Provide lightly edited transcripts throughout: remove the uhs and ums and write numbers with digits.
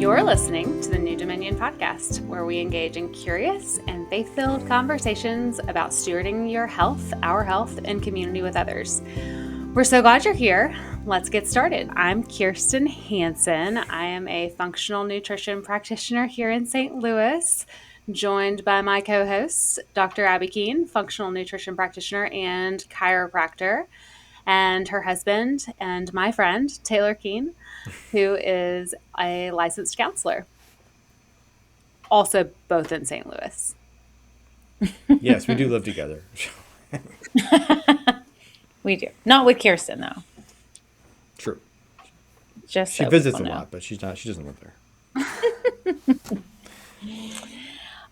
You're listening to the New Dominion podcast, where we engage in curious and faith-filled conversations about stewarding your health, our health, and community with others. We're so glad you're here. Let's get started. I'm Kirsten Hansen. I am a functional nutrition practitioner here in St. Louis, joined by my co-hosts, Dr. Abby Keene, functional nutrition practitioner and chiropractor, and her husband and my friend, Taylor Keene, who is a licensed counselor. Also both in St. Louis. Yes, we do live together. We do. Not with Kirsten, though. True. Just she so visits a people know. lot, but she doesn't live there.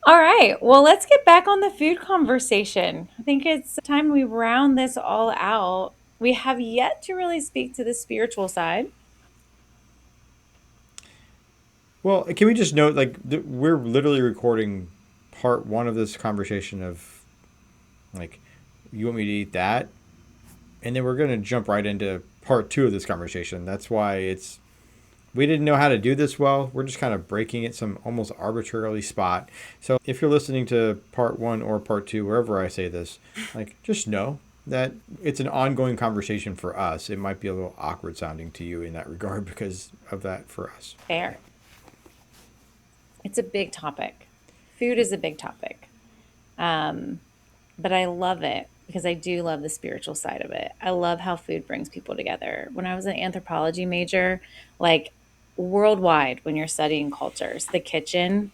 All right. Well, let's get back on the food conversation. I think it's time we round this all out. We have yet to really speak to the spiritual side. Well, can we just note, we're literally recording part one of this conversation of, you want me to eat that? And then we're going to jump right into part two of this conversation. That's why we didn't know how to do this well. We're just kind of breaking it some almost arbitrarily spot. So if you're listening to part one or part two, wherever I say this, just know that it's an ongoing conversation for us. It might be a little awkward sounding to you in that regard because of that for us. Fair. It's a big topic. Food is a big topic. But I love it because I do love the spiritual side of it. I love how food brings people together. When I was an anthropology major, worldwide, when you're studying cultures, the kitchen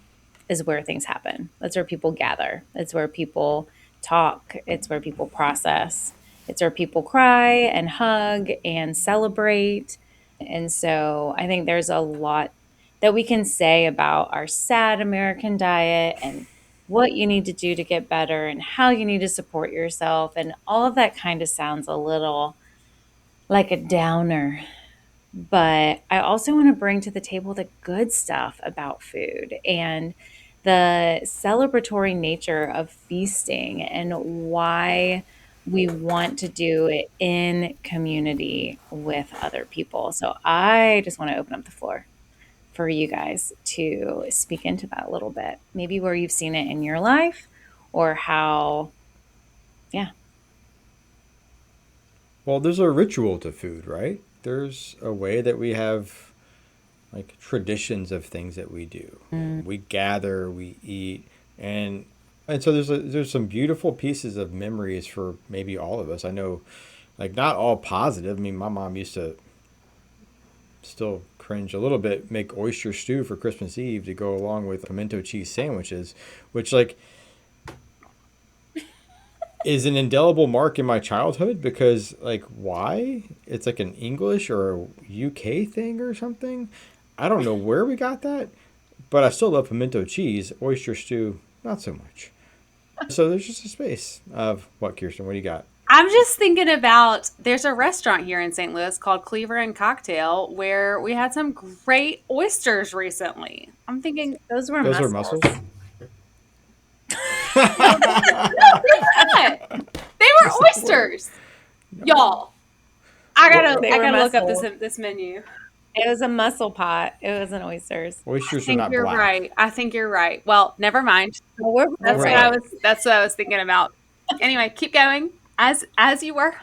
is where things happen. That's where people gather. It's where people talk. It's where people process. It's where people cry and hug and celebrate. And so I think there's a lot that we can say about our sad American diet and what you need to do to get better and how you need to support yourself. And all of that kind of sounds a little like a downer. But I also want to bring to the table the good stuff about food and the celebratory nature of feasting and why we want to do it in community with other people. So I just want to open up the floor for you guys to speak into that a little bit. Maybe where you've seen it in your life or how, yeah. Well, there's a ritual to food, right? There's a way that we have traditions of things that we do. We gather, we eat, and so there's some beautiful pieces of memories for maybe all of us. I know, not all positive. I mean, my mom used to still cringe a little bit, make oyster stew for Christmas Eve to go along with pimento cheese sandwiches, which is an indelible mark in my childhood because why? It's an English or a UK thing or something. I don't know where we got that, but I still love pimento cheese. Oyster stew, not so much. So there's just a space of what, Kirsten? What do you got? I'm just thinking about, there's a restaurant here in St. Louis called Cleaver and Cocktail where we had some great oysters recently. I'm thinking those were Those mussels. are mussels? No, they were not. They were oysters. Y'all, I gotta look up this menu. It was a mussel pot. It wasn't oysters. Oysters are not You're black. right. I think you're right. Well, never mind. Well, That's what I was thinking about. Anyway, keep going as you were.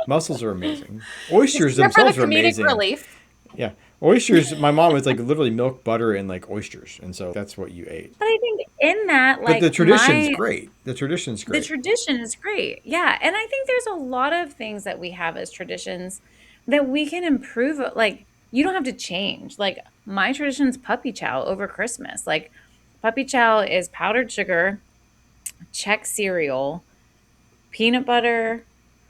Mussels are amazing. Oysters themselves are amazing. Relief. Yeah. Oysters, my mom was literally milk, butter, and oysters. And so that's what you ate. But I think in that, but the tradition's great. The tradition's great. The tradition is great. Yeah. And I think there's a lot of things that we have as traditions that we can improve. You don't have to change. My tradition's puppy chow over Christmas. Puppy chow is powdered sugar, Czech cereal, peanut butter,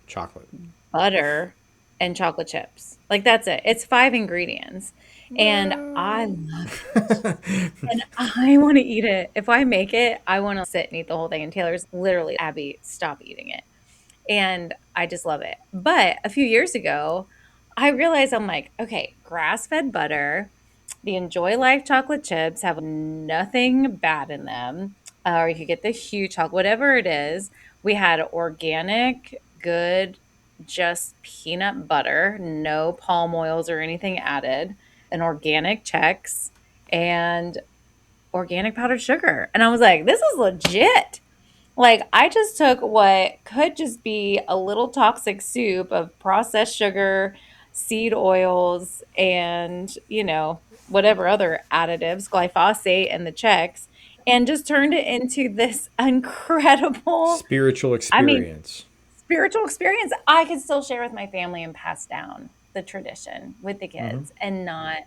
chocolate, butter, and chocolate chips. That's it. It's 5 ingredients. And I love it. And I want to eat it. If I make it, I want to sit and eat the whole thing. And Taylor's literally, Abby, stop eating it. And I just love it. But a few years ago, I realized I'm okay, grass-fed butter, the Enjoy Life chocolate chips have nothing bad in them. Or you could get the Hue chocolate, whatever it is. We had organic, good, just peanut butter, no palm oils or anything added. and organic Chex and organic powdered sugar. And I was like, this is legit. Like, I just took what could just be a little toxic soup of processed sugar, seed oils, and, whatever other additives, glyphosate and the Chex, and just turned it into this incredible, Spiritual I mean, experience. spiritual experience I could still share with my family and pass down the tradition with the Mm-hmm. kids and not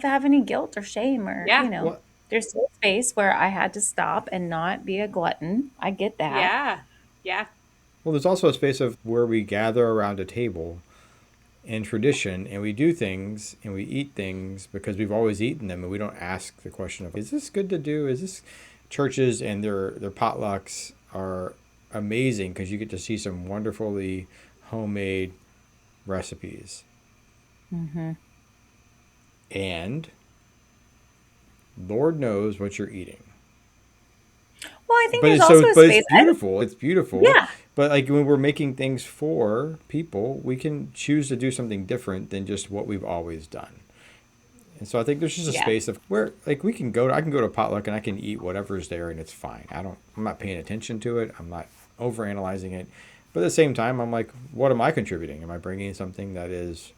to have any guilt or shame or, Yeah. Well, there's still space where I had to stop and not be a glutton. I get that. Yeah. Yeah. well, there's also a space of where we gather around a table in tradition and we do things and we eat things because we've always eaten them and we don't ask the question of, is this good to do? Is this churches and their potlucks are amazing because you get to see some wonderfully homemade recipes. Mm-hmm. And Lord knows what you're eating. Well, I think But there's it's also so a but it's space. beautiful. It's beautiful. Yeah. But like when we're making things for people, we can choose to do something different than just what we've always done. And so I think there's just a Yeah. space of where like I can go to a potluck and I can eat whatever's there and it's fine. I'm not paying attention to it. I'm not overanalyzing it. But at the same time, I'm like, what am I contributing? Am I bringing something that is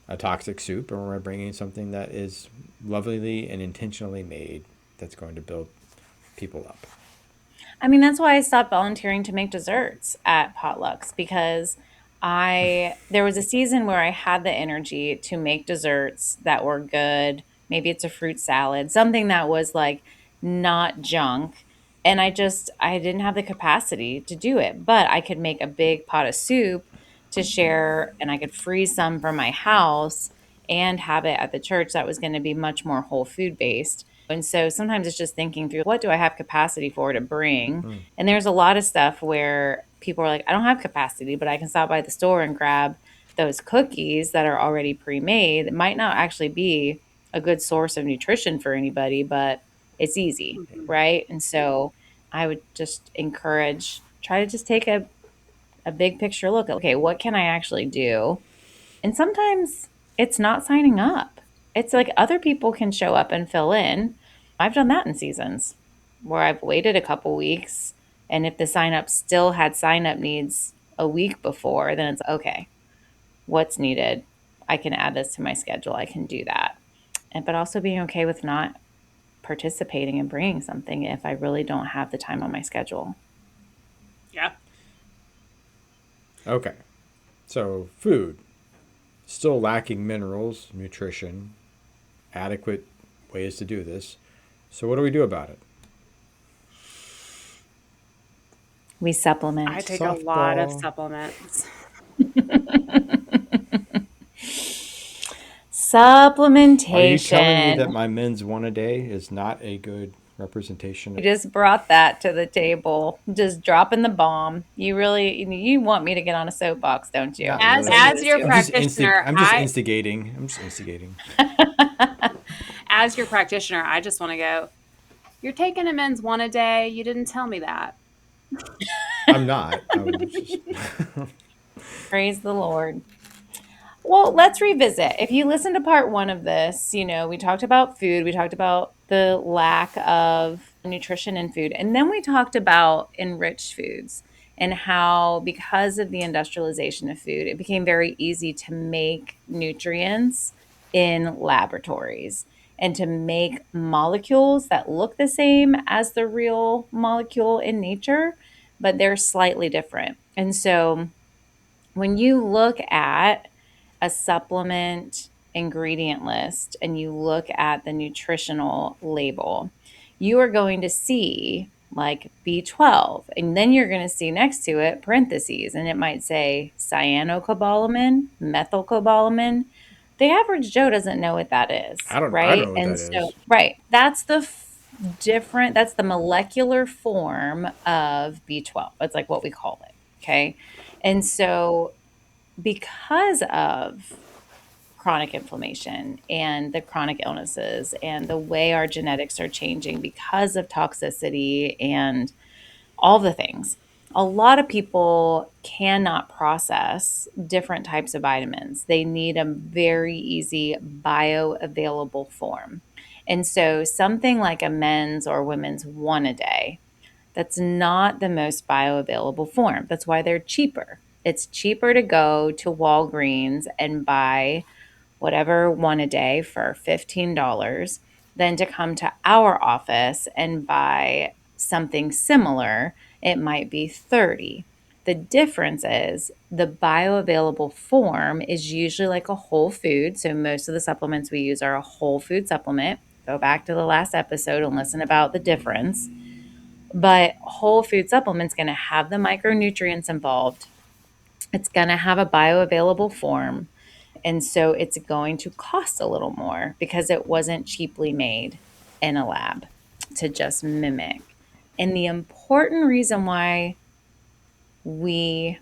a toxic soup, or am I bringing something that is lovingly and intentionally made that's going to build people up? I mean, that's why I stopped volunteering to make desserts at potlucks because there was a season where I had the energy to make desserts that were good. Maybe it's a fruit salad, something that was like not junk. And I didn't have the capacity to do it, but I could make a big pot of soup to share and I could freeze some from my house and have it at the church that was going to be much more whole food based. And so sometimes it's just thinking through what do I have capacity for to bring? Mm. And there's a lot of stuff where people are like, I don't have capacity, but I can stop by the store and grab those cookies that are already pre made. It might not actually be a good source of nutrition for anybody, but it's easy, Mhm. right? And so I would just encourage, try to just take a big picture look. Okay, what can I actually do? And sometimes it's not signing up. It's like other people can show up and fill in. I've done that in seasons where I've waited a couple weeks. And if the sign up still had sign up needs a week before, then it's okay, what's needed? I can add this to my schedule. I can do that. But also being okay with not participating and bringing something if I really don't have the time on my schedule. Yeah. Okay. So food, still lacking minerals, nutrition, adequate ways to do this. So what do we do about it? We I supplement. take a lot of Softball. supplements. Are you telling me that Supplementation. my men's one a day is not a good representation? You just brought that to the table, just dropping the bomb. You want me to get on a soapbox, don't you? Not That's As what you really. as just your do. practitioner, I'm just instigating. I'm just instigating. as your practitioner, I just want to go, you're taking a men's one a day. You didn't tell me that. I'm not. I'm just. Praise the Lord. Well, let's revisit. If you listen to part one of this, we talked about food, we talked about the lack of nutrition in food, and then we talked about enriched foods and how, because of the industrialization of food, it became very easy to make nutrients in laboratories and to make molecules that look the same as the real molecule in nature, but they're slightly different. And so when you look at a supplement ingredient list and you look at the nutritional label, you are going to see like B12, and then you're going to see next to it parentheses, and it might say cyanocobalamin, methylcobalamin. The average Joe doesn't know what that is, I don't right? know what And that so, is. right, that's the molecular form of B12. That's like what we call it. Okay. And so because of chronic inflammation and the chronic illnesses and the way our genetics are changing because of toxicity and all the things, A lot of people cannot process different types of vitamins. They need a very easy bioavailable form. And so something like a men's or women's one a day, that's not the most bioavailable form. That's why they're cheaper. It's cheaper to go to Walgreens and buy whatever one a day for $15 than to come to our office and buy something similar. It might be 30. The difference is the bioavailable form is usually like a whole food. So most of the supplements we use are a whole food supplement. Go back to the last episode and listen about the difference. But whole food supplement's going to have the micronutrients involved. It's going to have a bioavailable form. And so it's going to cost a little more because it wasn't cheaply made in a lab to just mimic. And the important reason why we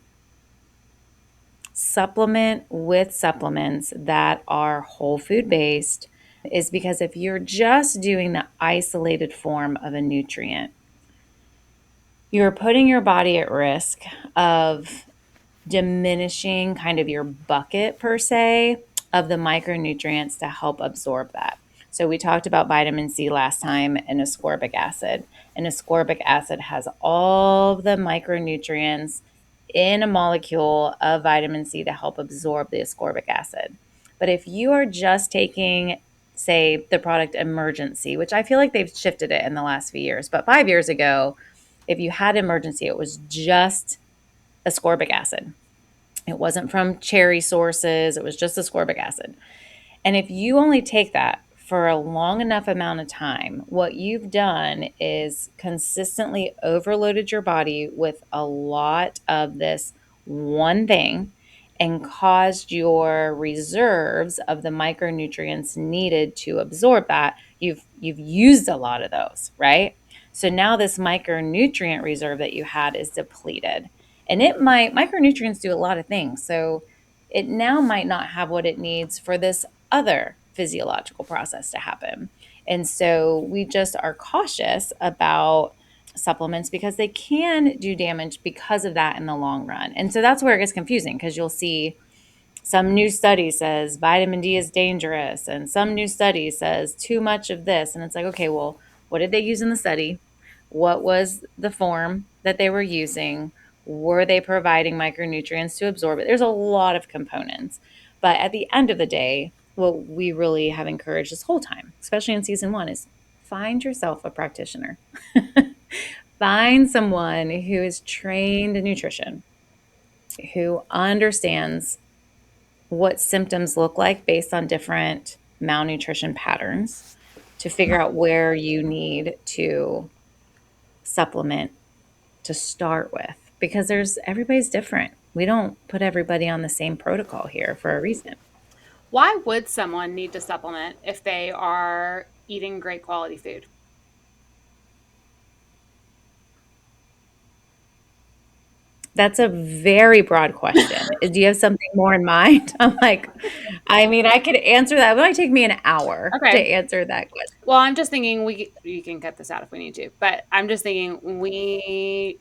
supplement with supplements that are whole food based is because if you're just doing the isolated form of a nutrient, you're putting your body at risk of diminishing kind of your bucket per se of the micronutrients to help absorb that. So we talked about vitamin C last time and ascorbic acid. And ascorbic acid has all the micronutrients in a molecule of vitamin C to help absorb the ascorbic acid. But if you are just taking, say, the product Emergency, which I feel like they've shifted it in the last few years, but 5 years ago, if you had Emergency, it was just ascorbic acid. It wasn't from cherry sources, it was just ascorbic acid. And if you only take that for a long enough amount of time, what you've done is consistently overloaded your body with a lot of this one thing and caused your reserves of the micronutrients needed to absorb that. You've used a lot of those, right? So now this micronutrient reserve that you had is depleted. And it might micronutrients do a lot of things. So it now might not have what it needs for this other physiological process to happen. And so we just are cautious about supplements because they can do damage because of that in the long run. And so that's where it gets confusing because you'll see some new study says vitamin D is dangerous and some new study says too much of this, and it's like, okay, well, what did they use in the study? What was the form that they were using? Were they providing micronutrients to absorb it? There's a lot of components. But at the end of the day, what we really have encouraged this whole time, especially in season 1, is find yourself a practitioner. Find someone who is trained in nutrition, who understands what symptoms look like based on different malnutrition patterns to figure out where you need to supplement to start with, because there's everybody's different. We don't put everybody on the same protocol here for a reason. Why would someone need to supplement if they are eating great quality food? That's a very broad question. Do you have something more in mind? I'm like, I mean, I could answer that. It might take me an hour to Okay. answer that question. Well, I'm just thinking you can cut this out if we need to, but I'm just thinking we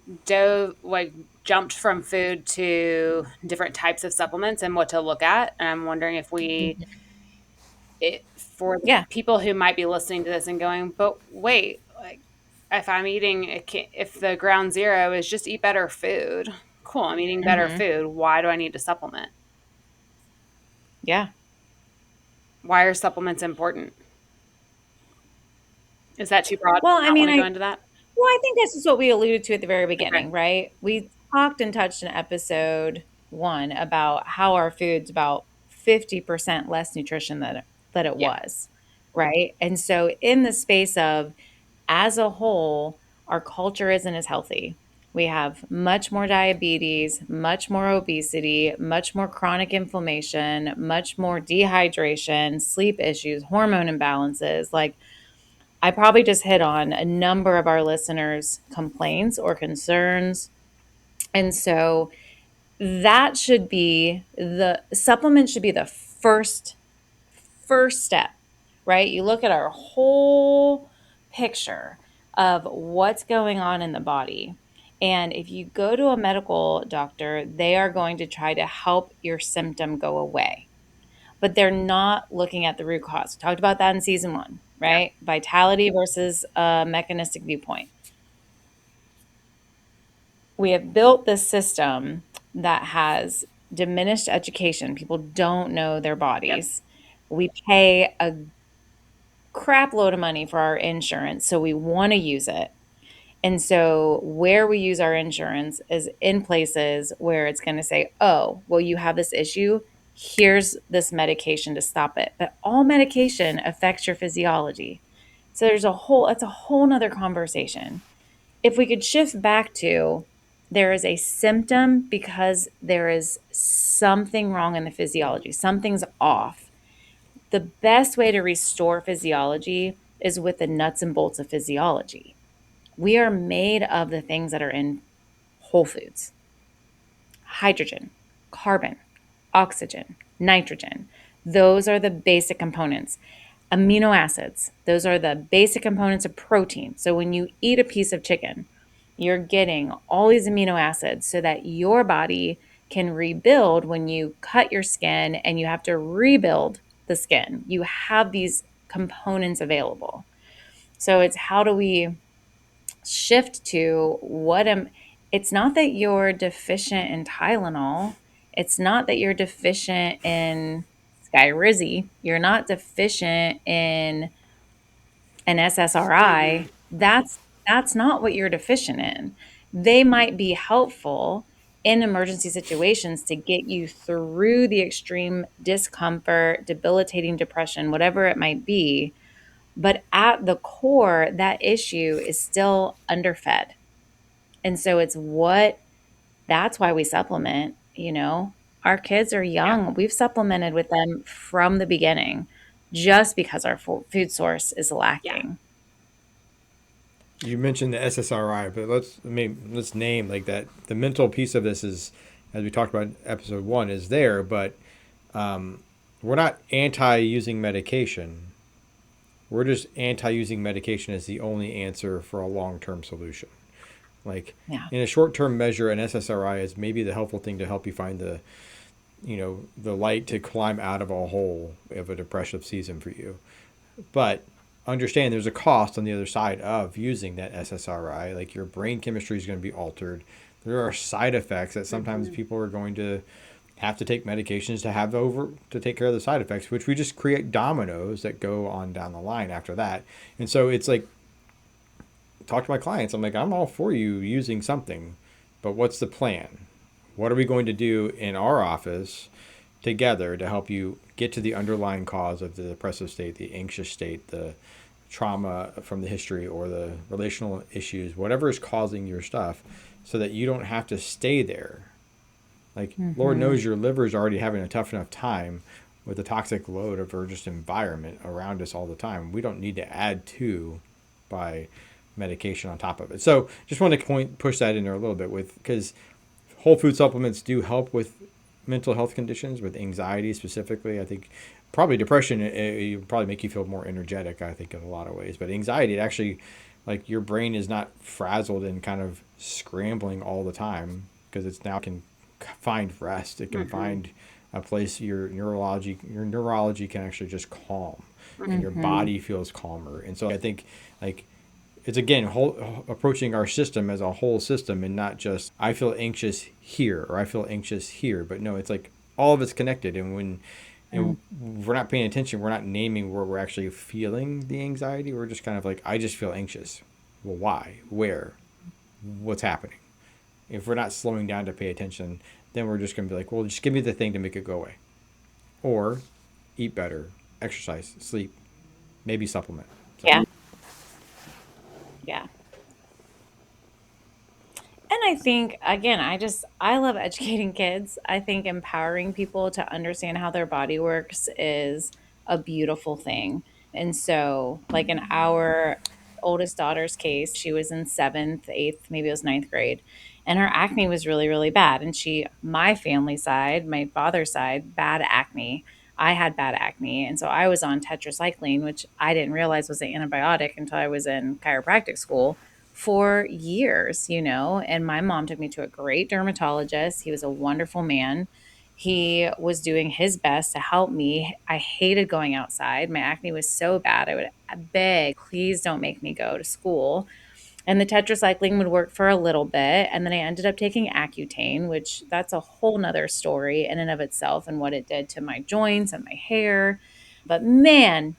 jumped from food to different types of supplements and what to look at. And I'm wondering if for the Yeah. people who might be listening to this and going, but wait, like if I'm eating, if the ground zero is just eat better food, cool, I'm eating better Hmm. food. Why do I need to supplement? Yeah. Why are supplements important? Is that too broad? Well, Do you I not mean, want to go into that? well, I think this is what we alluded to at the very Okay. beginning, right? We talked and touched in episode 1 about how our food's about 50% less nutrition than it Yeah. was, right? And so in the space of, as a whole, our culture isn't as healthy. We have much more diabetes, much more obesity, much more chronic inflammation, much more dehydration, sleep issues, hormone imbalances. Like, I probably just hit on a number of our listeners' complaints or concerns. And so that should be the supplement should be the first step, right? You look at our whole picture of what's going on in the body. And if you go to a medical doctor, they are going to try to help your symptom go away, but they're not looking at the root cause. We talked about that in season one, Yeah. right? Vitality versus a mechanistic viewpoint. We have built this system that has diminished education. People don't know their Yep. bodies. We pay a crap load of money for our insurance, so we want to use it. And so, where we use our insurance is in places where it's going to say, oh, well, you have this issue. Here's this medication to stop it. But all medication affects your physiology. So, that's a whole nother conversation. If we could shift back to there is a symptom because there is something wrong in the physiology, something's off. The best way to restore physiology is with the nuts and bolts of physiology. We are made of the things that are in whole foods: hydrogen, carbon, oxygen, nitrogen. Those are the basic components. Amino acids, those are the basic components of protein. So when you eat a piece of chicken, you're getting all these amino acids so that your body can rebuild when you cut your skin and you have to rebuild the skin. You have these components available. So it's how do we shift to it's not that you're deficient in Tylenol. It's not that you're deficient in Skyrizi. You're not deficient in an Mm-hmm. SSRI. That's not what you're deficient in. They might be helpful in emergency situations to get you through the extreme discomfort, debilitating depression, whatever it might be. But at the core, that issue is still underfed. And so that's why we supplement, you know. Our kids are Yeah. young. We've supplemented with them from the beginning just because our food source is Yeah. lacking. You mentioned the SSRI, but let's name like that. The mental piece of this is, as we talked about in episode one, is there, but we're not anti using medication. We're just anti using medication as the only answer for a long term solution. Like Yeah. in a short term measure, an SSRI is maybe the helpful thing to help you find the light to climb out of a hole of a depressive season for you. But understand there's a cost on the other side of using that SSRI. Like your brain chemistry is going to be altered. There are side effects that sometimes Mm-hmm. people are going to have to take medications to take care of the side effects, which we just create dominoes that go on down the line after that. And so it's like talk to my clients. I'm like, I'm all for you using something, but what's the plan? What are we going to do in our office together to help you get to the underlying cause of the depressive state, the anxious state, the trauma from the history, or the relational issues, whatever is causing your stuff, so that you don't have to stay there. Like, Lord Hmm. knows your liver is already having a tough enough time with the toxic load of our just environment around us all the time. We don't need to add to by medication on top of it. So just want to push that in there a little bit with because whole food supplements do help with mental health conditions, with anxiety specifically. I think probably depression it probably make you feel more energetic. I think in a lot of ways, but anxiety it actually like your brain is not frazzled and kind of scrambling all the time because it's now can find rest. It can Mm-hmm. find a place your neurology can actually just calm and your Hmm. body feels calmer. And so I think like it's again approaching our system as a whole system and not just I feel anxious here or I feel anxious here, but no, it's like all of it's connected. And when and we're not paying attention, we're not naming where we're actually feeling the anxiety. We're just kind of like I just feel anxious. Well, why? Where? What's happening? If we're not slowing down to pay attention, then we're just going to be like, well, just give me the thing to make it go away, or eat better, exercise, sleep, maybe supplement. So Yeah. Yeah. And I think, again, I love educating kids. I think empowering people to understand how their body works is a beautiful thing. And so, like in our oldest daughter's case, she was in seventh, eighth, maybe it was ninth grade, and her acne was really, really bad. And my family side, my father's side, bad acne. I had bad acne. And so I was on tetracycline, which I didn't realize was an antibiotic until I was in chiropractic school for years, and my mom took me to a great dermatologist. He was a wonderful man. He was doing his best to help me. I hated going outside. My acne was so bad. I would beg, please don't make me go to school. And the tetracycline would work for a little bit. And then I ended up taking Accutane, which that's a whole nother story in and of itself and what it did to my joints and my hair. But man,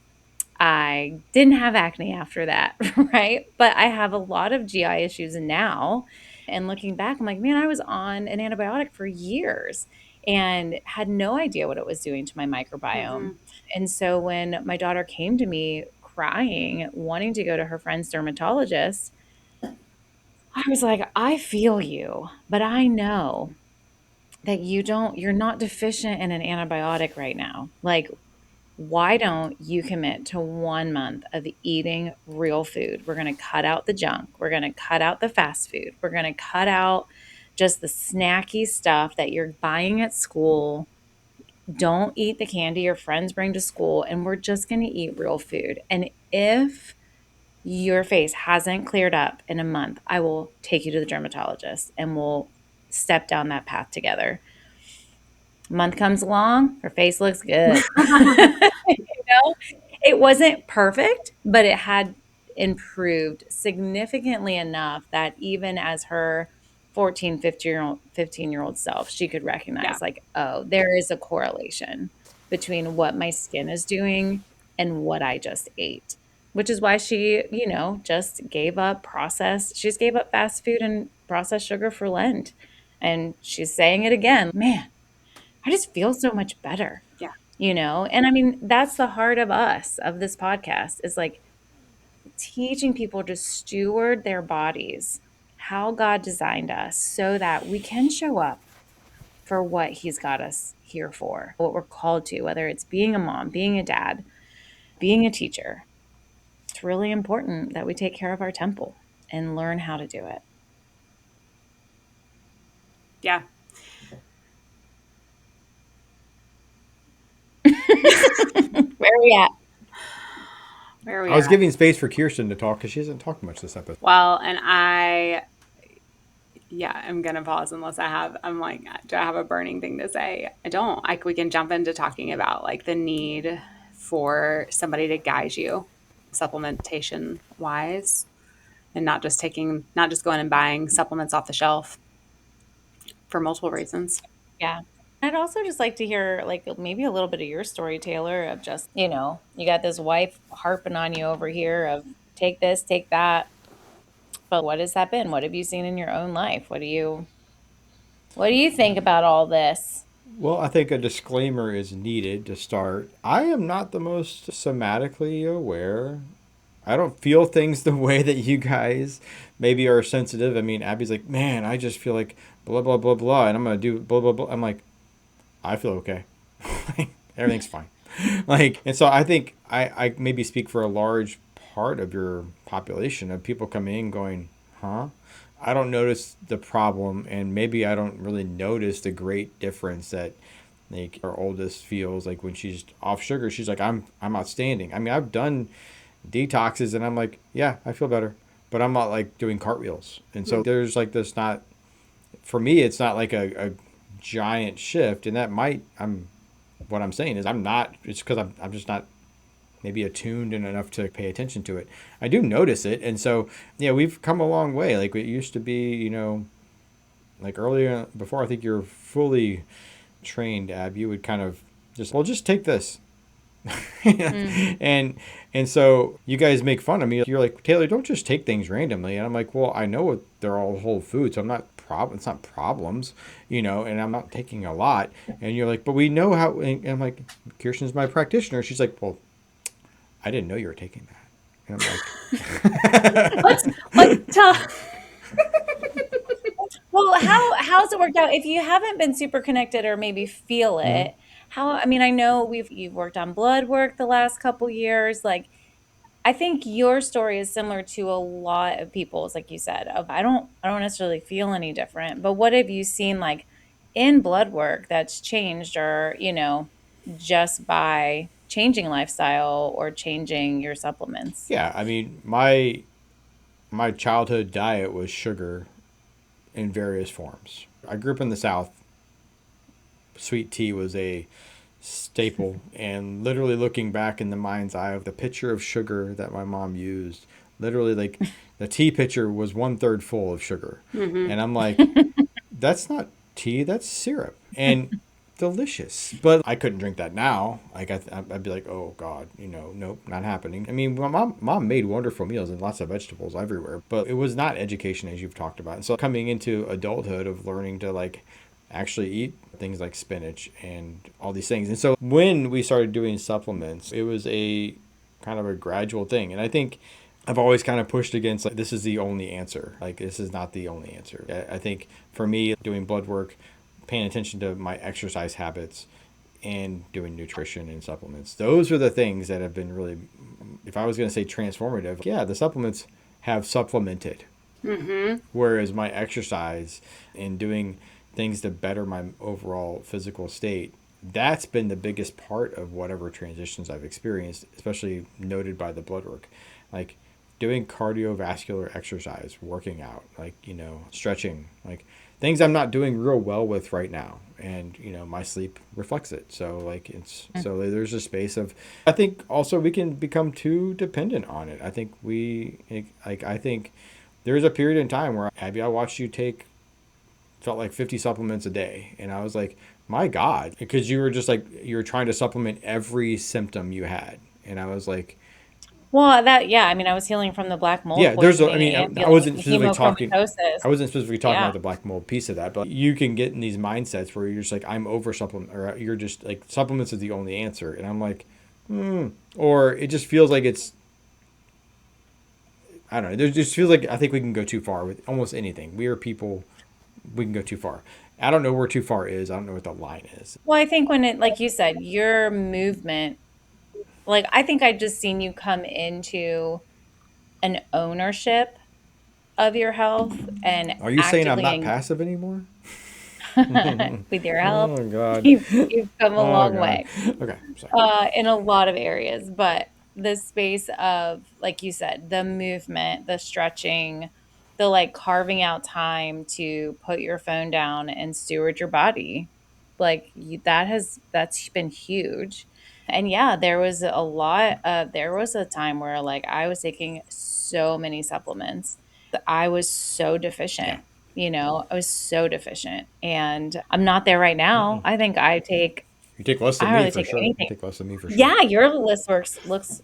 I didn't have acne after that, right? But I have a lot of GI issues now. And looking back, I'm like, man, I was on an antibiotic for years and had no idea what it was doing to my microbiome. And so when my daughter came to me crying, wanting to go to her friend's dermatologist, I was like, I feel you, but I know that you're not deficient in an antibiotic right now. Like, why don't you commit to 1 month of eating real food? We're going to cut out the junk. We're going to cut out the fast food. We're going to cut out just the snacky stuff that you're buying at school. Don't eat the candy your friends bring to school. And we're just going to eat real food. And if your face hasn't cleared up in a month, I will take you to the dermatologist and we'll step down that path together. Month comes along, her face looks good. It wasn't perfect, but it had improved significantly enough that even as her 14, 15-year old self, she could Yeah. recognize like, oh, there is a correlation between what my skin is doing and what I just ate. Which is why she, just gave up she just gave up fast food and processed sugar for Lent. And she's saying it again. Man, I just feel so much better, Yeah. And I mean, that's the heart of us, of this podcast, is like teaching people to steward their bodies, how God designed us, so that we can show up for what He's got us here for, what we're called to, whether it's being a mom, being a dad, being a teacher. It's really important that we take care of our temple and learn how to do it. Yeah. Where are we at? Where are we I was at? giving space for Kirsten to talk because she hasn't talked much this episode. Well, and I'm gonna pause unless I'm like, do I have a burning thing to say? I don't. Like, we can jump into talking about like the need for somebody to guide you, supplementation wise, and not just going and buying supplements off the shelf for multiple reasons. Yeah. I'd also just like to hear, like, maybe a little bit of your story, Taylor, of just, you got this wife harping on you over here of take this, take that. But what has that been? What have you seen in your own life? What do you think about all this? Well, I think a disclaimer is needed to start. I am not the most somatically aware. I don't feel things the way that you guys maybe are sensitive. I mean, Abby's like, man, I just feel like blah, blah, blah, blah, and I'm going to do blah, blah, blah. I'm like, I feel okay. Everything's fine. And so I think I maybe speak for a large part of your population of people coming in going, huh? I don't notice the problem, and maybe I don't really notice the great difference that like our oldest feels like when she's off sugar. She's like, I'm outstanding. I mean, I've done detoxes, and I'm like, yeah, I feel better, but I'm not like doing cartwheels. And so there's like this not for me. It's not like a giant shift, and that might what I'm saying is I'm not. It's because I'm just not maybe attuned and enough to pay attention to it. I do notice it, and so yeah, we've come a long way. Like it used to be, like earlier before I think you're fully trained, Ab, you would kind of just take this. and and so you guys make fun of me. You're like, Taylor, don't just take things randomly. And I'm like, well, I know they're all whole food, so I'm not it's not problems, and I'm not taking a lot. And you're like, but we know how. And I'm like, Kirsten's my practitioner. She's like, well, I didn't know you were taking that. And I'm like, Let's tell. Well, how's it worked out? If you haven't been super connected or maybe feel it, I mean, I know you've worked on blood work the last couple years. Like, I think your story is similar to a lot of people's, like you said, of I don't necessarily feel any different, but what have you seen like in blood work that's changed or, just by changing lifestyle or changing your supplements? yeah, I mean, my my childhood diet was sugar in various forms. I grew up in the South. Sweet tea was a staple, and literally looking back in the mind's eye of the pitcher of sugar that my mom used, literally like the tea pitcher was 1/3 full of sugar. And I'm like, that's not tea, that's syrup. And delicious. But I couldn't drink that now. Like I'd be like, oh God, nope, not happening. I mean, my mom made wonderful meals and lots of vegetables everywhere, but it was not education as you've talked about. And so coming into adulthood of learning to like actually eat things like spinach and all these things. And so when we started doing supplements, it was a kind of a gradual thing. And I think I've always kind of pushed against like this is the only answer. Like this is not the only answer. I think for me doing blood work, paying attention to my exercise habits and doing nutrition and supplements, those are the things that have been really, if I was going to say transformative, yeah, the supplements have supplemented. Whereas my exercise and doing things to better my overall physical state, that's been the biggest part of whatever transitions I've experienced, especially noted by the blood work. Like doing cardiovascular exercise, working out, like, stretching, like things I'm not doing real well with right now. And, my sleep reflects it. So like so there's a space of, I think also we can become too dependent on it. I think I think there was a period in time where Abby, I watched you take felt like 50 supplements a day. And I was like, my God, because you were just like, you were trying to supplement every symptom you had. And I was like, Well, I mean, I was healing from the black mold yeah, I poisoning mean, and I feeling wasn't specifically talking, hemochromatosis. I wasn't specifically talking Yeah. about the black mold piece of that, but you can get in these mindsets where you're just like, I'm over supplement, or you're just like, supplements is the only answer. And I'm like, or it just feels like I don't know. It just feels like I think we can go too far with almost anything. We are people, we can go too far. I don't know where too far is. I don't know what the line is. Well, I think when like you said, your movement, like I think I just seen you come into an ownership of your health and Are you saying I'm actively not passive anymore? with your health, Oh God. you've come a Oh long God. way Okay. Sorry. in a lot of areas. But the space of, like you said, the movement, the stretching, the like carving out time to put your phone down and steward your body, like that's been huge. And yeah, there was a time where like I was taking so many supplements. I was so Yeah. deficient. I was so deficient. And I'm not there right now. I think You take less I than me hardly for take sure. You anything. take less than me for sure. Yeah, your list looks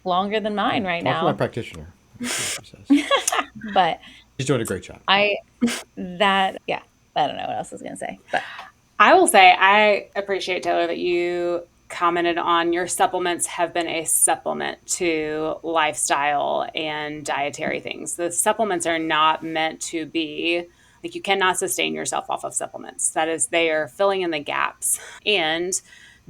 longer than Yeah. mine right Talk to my now. practitioner. Let's see what she says. But She's doing a great job. yeah, I don't know what else I was gonna say. But I will say I appreciate, Taylor, that you commented on your supplements have been a supplement to lifestyle and dietary things. The supplements are not meant to be like you cannot sustain yourself off of supplements. That is, they are filling in the gaps and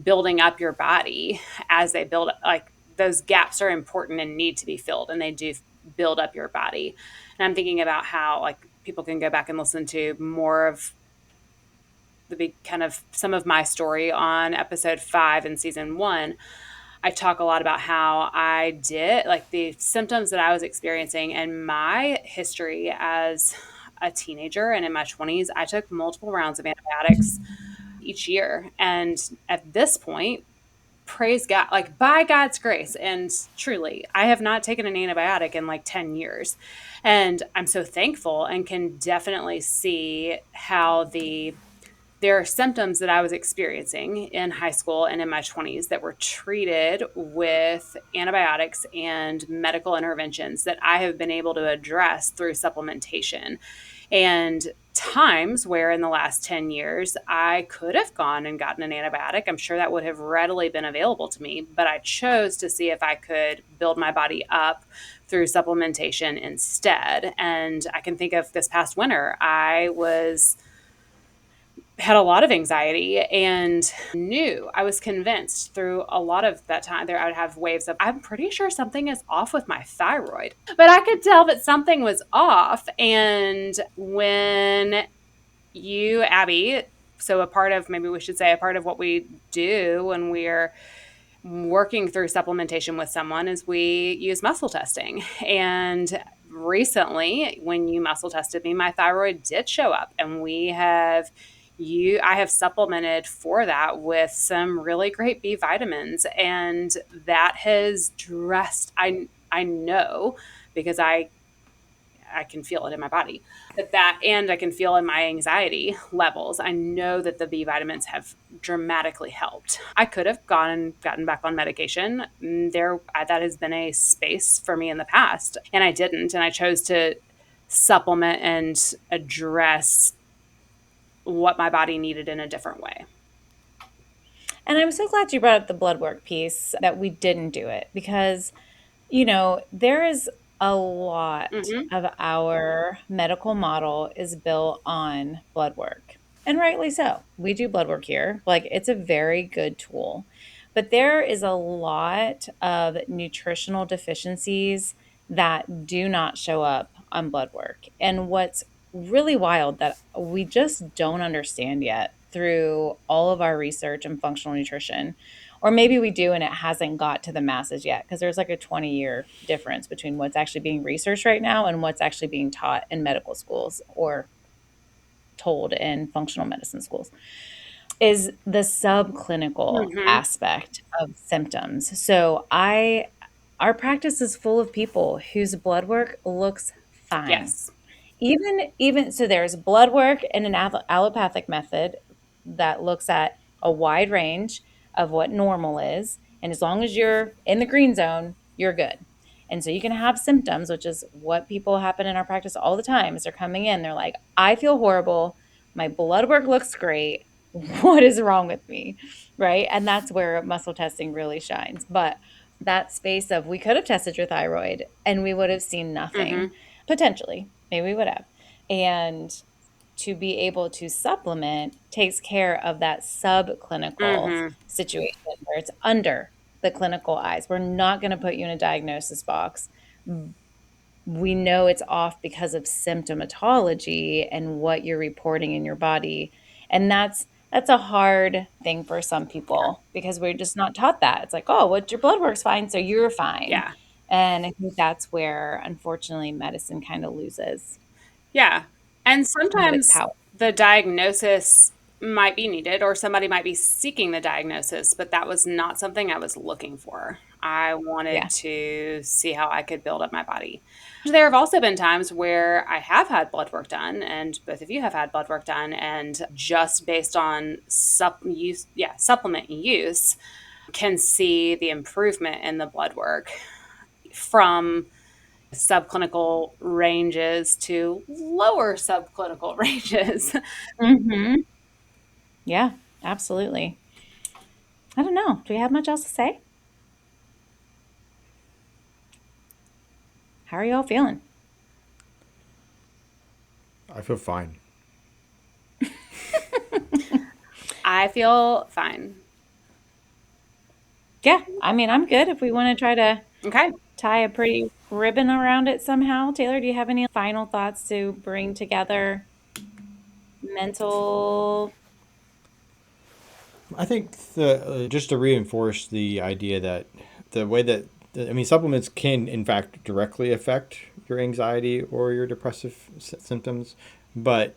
building up your body as they build. Like those gaps are important and need to be filled, and they do build up your body. And I'm thinking about how like people can go back and listen to more of the big kind of some of my story on episode 5 in season 1. I talk a lot about how I did like the symptoms that I was experiencing and my history as a teenager and in my 20s. I took multiple rounds of antibiotics each year. And at this point, praise God, like by God's grace, and truly, I have not taken an antibiotic in like 10 years. And I'm so thankful and can definitely see how there are symptoms that I was experiencing in high school and in my 20s that were treated with antibiotics and medical interventions that I have been able to address through supplementation. And times where in the last 10 years I could have gone and gotten an antibiotic. I'm sure that would have readily been available to me, but I chose to see if I could build my body up through supplementation instead. And I can think of this past winter, I had a lot of anxiety and knew I was convinced through a lot of that time there I would have waves of I'm pretty sure something is off with my thyroid. But I could tell that something was off. And when you, Abby, so a part of maybe we should say a part of what we do when we're working through supplementation with someone is we use muscle testing. And recently, when you muscle tested me, my thyroid did show up, and I have supplemented for that with some really great B vitamins, and that has dressed. I know because I can feel it in my body. And I can feel in my anxiety levels. I know that the B vitamins have dramatically helped. I could have gone and gotten back on medication. That has been a space for me in the past, and I didn't. And I chose to supplement and address what my body needed in a different way. And I'm so glad you brought up the blood work piece that we didn't do it because, there is a lot Hmm. of our medical model is built on blood work. And rightly so. We do blood work here. Like it's a very good tool. But there is a lot of nutritional deficiencies that do not show up on blood work. And what's really wild that we just don't understand yet through all of our research in functional nutrition, or maybe we do and it hasn't got to the masses yet because there's like a 20-year difference between what's actually being researched right now and what's actually being taught in medical schools or told in functional medicine schools, is the subclinical Hmm. aspect of symptoms. Our practice is full of people whose blood work looks fine. Yes. Even so, there's blood work and an allopathic method that looks at a wide range of what normal is, and as long as you're in the green zone, you're good. And so you can have symptoms, which is what people happen in our practice all the time. Is they're coming in, they're like, "I feel horrible. My blood work looks great. What is wrong with me?" Right? And that's where muscle testing really shines. But that space of we could have tested your thyroid and we would have seen nothing. Hmm. Potentially, maybe we would have. And to be able to supplement takes care of that subclinical Hmm. situation where it's under the clinical eyes. We're not going to put you in a diagnosis box. We know it's off because of symptomatology and what you're reporting in your body. And that's a hard thing for some people because we're just not taught that. It's like, oh, what your blood work's fine, so you're fine. Yeah. And I think that's where unfortunately medicine kind of loses Yeah. And some of its sometimes power. the diagnosis might be needed, or somebody might be seeking the diagnosis, but that was not something I was looking for. I wanted Yeah. to see how I could build up my body. There have also been times where I have had blood work done, and both of you have had blood work done, and just based on supplement use, can see the improvement in the blood work from subclinical ranges to lower subclinical ranges. Mhm. Yeah, absolutely. I don't know. Do we have much else to say? How are y'all feeling? I feel fine. I feel fine. Yeah, I mean, I'm good if we want to try to Okay. tie a pretty ribbon around it somehow. Taylor, do you have any final thoughts to bring together mental? I think just to reinforce the idea that the way that I mean supplements can in fact directly affect your anxiety or your depressive symptoms, but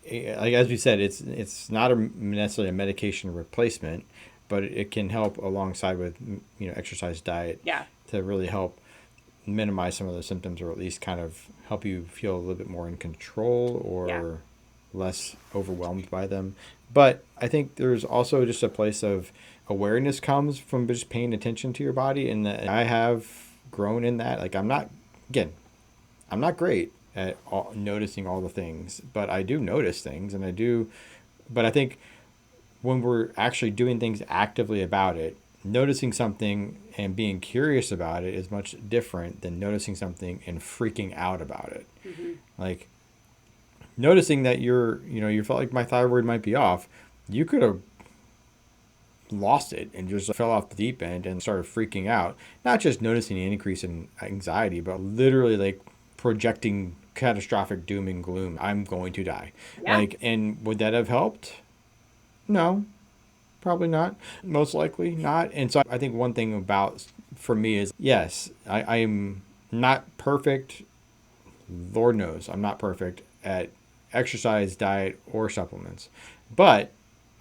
like as we said, it's not necessarily a medication replacement, but it can help alongside with exercise, diet, Yeah. to really help minimize some of the symptoms, or at least kind of help you feel a little bit more in control Yeah. or less overwhelmed by them. But I think there's also just a place of awareness comes from just paying attention to your body, and that I have grown in that. Like again, I'm not great at noticing all the things, but I do notice things, and I do. But I think when we're actually doing things actively about it, noticing something and being curious about it is much different than noticing something and freaking out about it. Hmm. Like noticing that you felt like my thyroid might be off, you could have lost it and just fell off the deep end and started freaking out. Not just noticing an increase in anxiety, but literally like projecting catastrophic doom and gloom. I'm going to die. Yeah. And would that have helped? No, probably not. Most likely not. And so I think one thing about for me is yes, I'm not perfect Lord knows I'm not perfect at exercise, diet, or supplements. But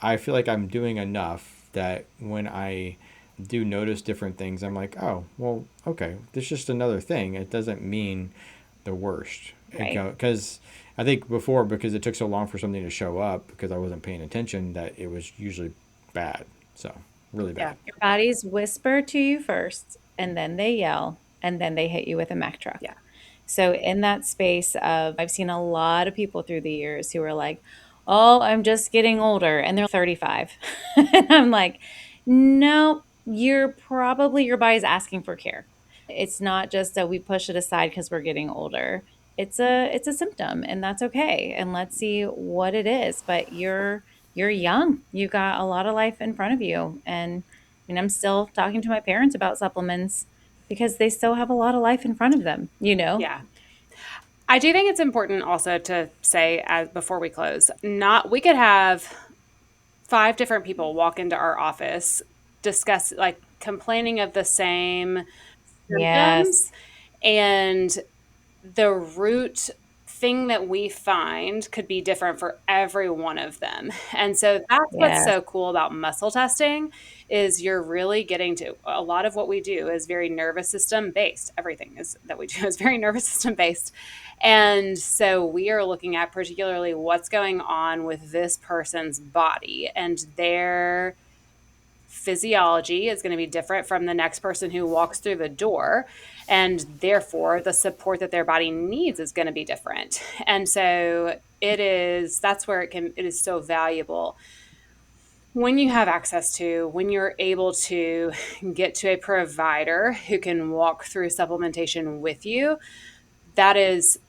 I feel like I'm doing enough that when I do notice different things, I'm like, oh, well, okay, this is just another thing. It doesn't mean the worst. Right. Because I think before, because it took so long for something to show up because I wasn't paying attention, that it was usually bad. So, really Yeah. bad. Your bodies whisper to you first, and then they yell, and then they hit you with a Mack truck. Yeah. So, in that space of, I've seen a lot of people through the years who are like, oh, I'm just getting older, and they're 35. And I'm like, no, your body's asking for care. It's not just that we push it aside because we're getting older. It's a symptom, and that's okay. And let's see what it is. But you're young. You got a lot of life in front of you. And I mean, I'm still talking to my parents about supplements because they still have a lot of life in front of them, you know? Yeah. I do think it's important also to say, as before we close, not we could have 5 different people walk into our office, discuss like complaining of the same symptoms, Yes. and the root thing that we find could be different for every one of them. And so that's what's Yes. so cool about muscle testing is you're really getting to a lot of what we do is very nervous system based. Everything is that we do is very nervous system based. And so we are looking at particularly what's going on with this person's body and their physiology is going to be different from the next person who walks through the door, and therefore the support that their body needs is going to be different. And so that's where it is so valuable when you have access to, when you're able to get to a provider who can walk through supplementation with you. That is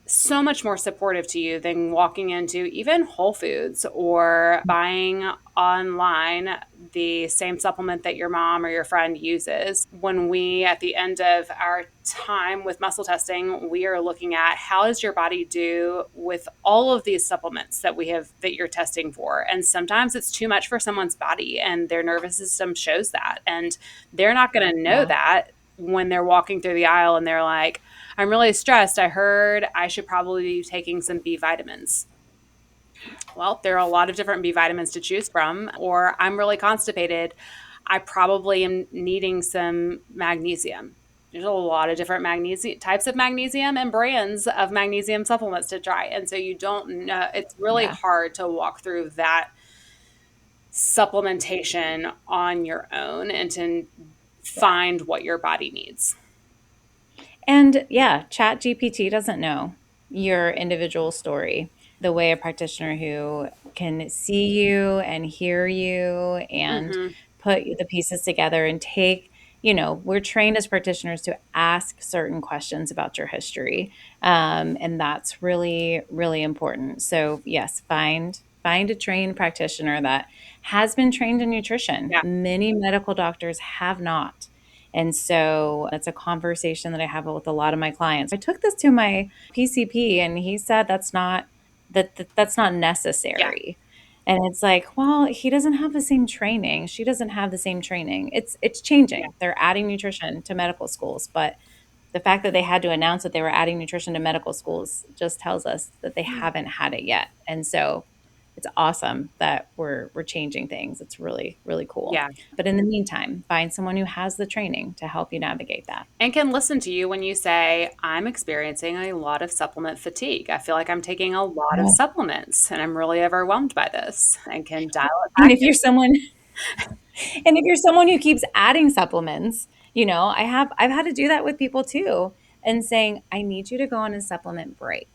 so much more supportive to you than walking into even Whole Foods or buying online the same supplement that your mom or your friend uses. When we, at the end of our time with muscle testing, we are looking at how does your body do with all of these supplements that you're testing for. And sometimes it's too much for someone's body and their nervous system shows that. And they're not going to know Yeah. that when they're walking through the aisle and they're like, I'm really stressed. I heard I should probably be taking some B vitamins. Well, there are a lot of different B vitamins to choose from. Or I'm really constipated. I probably am needing some magnesium. There's a lot of different magnesium types of magnesium and brands of magnesium supplements to try. And so you don't know, it's really Yeah. hard to walk through that supplementation on your own and to find what your body needs. And yeah, Chat GPT doesn't know your individual story the way a practitioner who can see you and hear you and Mm-hmm. put the pieces together and take, we're trained as practitioners to ask certain questions about your history. And that's really, really important. So yes, find a trained practitioner that has been trained in nutrition. Yeah. Many medical doctors have not. And so it's a conversation that I have with a lot of my clients. I took this to my PCP and he said that's not Yeah. necessary. And it's like, well, he doesn't have the same training. She doesn't have the same training. It's Yeah. changing. They're adding nutrition to medical schools, but the fact that they had to announce that they were adding nutrition to medical schools just tells us that they haven't had it yet. And so it's awesome that we're changing things. It's really, really cool. Yeah. But in the meantime, find someone who has the training to help you navigate that. And can listen to you when you say, I'm experiencing a lot of supplement fatigue. I feel like I'm taking a lot of Yeah. supplements and I'm really overwhelmed by this and can dial it And back. if you're someone And if you're someone who keeps adding supplements, I've had to do that with people too, and saying, I need you to go on a supplement break.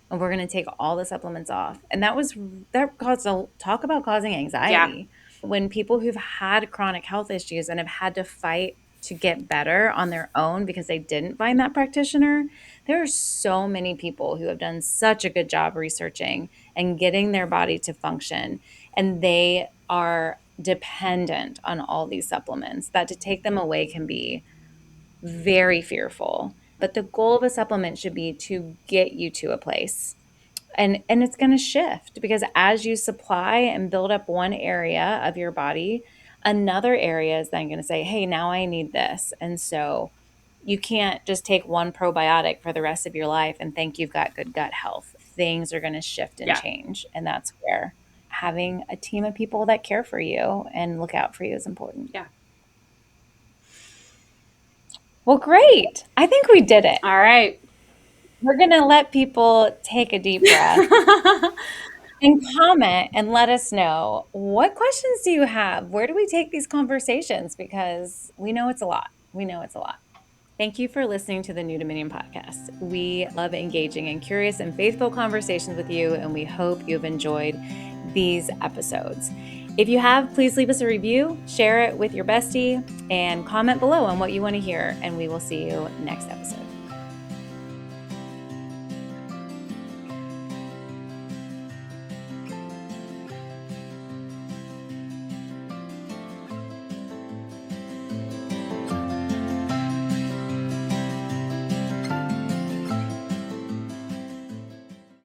And we're going to take all the supplements off. And that caused talk about causing Yeah. anxiety. When people who've had chronic health issues and have had to fight to get better on their own because they didn't find that practitioner, there are so many people who have done such a good job researching and getting their body to function. And they are dependent on all these supplements that to take them away can be very fearful. But the goal of a supplement should be to get you to a place. And it's going to shift because as you supply and build up one area of your body, another area is then going to say, "Hey, now I need this." And so You can't just take one probiotic for the rest of your life and think you've got good gut health. Things are going to shift and Yeah. change. And that's where having a team of people that care for you and look out for you is important. Yeah. Well, great. I think we did it. All right. We're going to let people take a deep breath and comment and let us know, what questions do you have? Where do we take these conversations? Because we know it's a lot. We know it's a lot. Thank you for listening to the New Dominion podcast. We love engaging in curious and faithful conversations with you, and we hope you've enjoyed these episodes. If you have, please leave us a review, share it with your bestie, and comment below on what you want to hear, and we will see you next episode.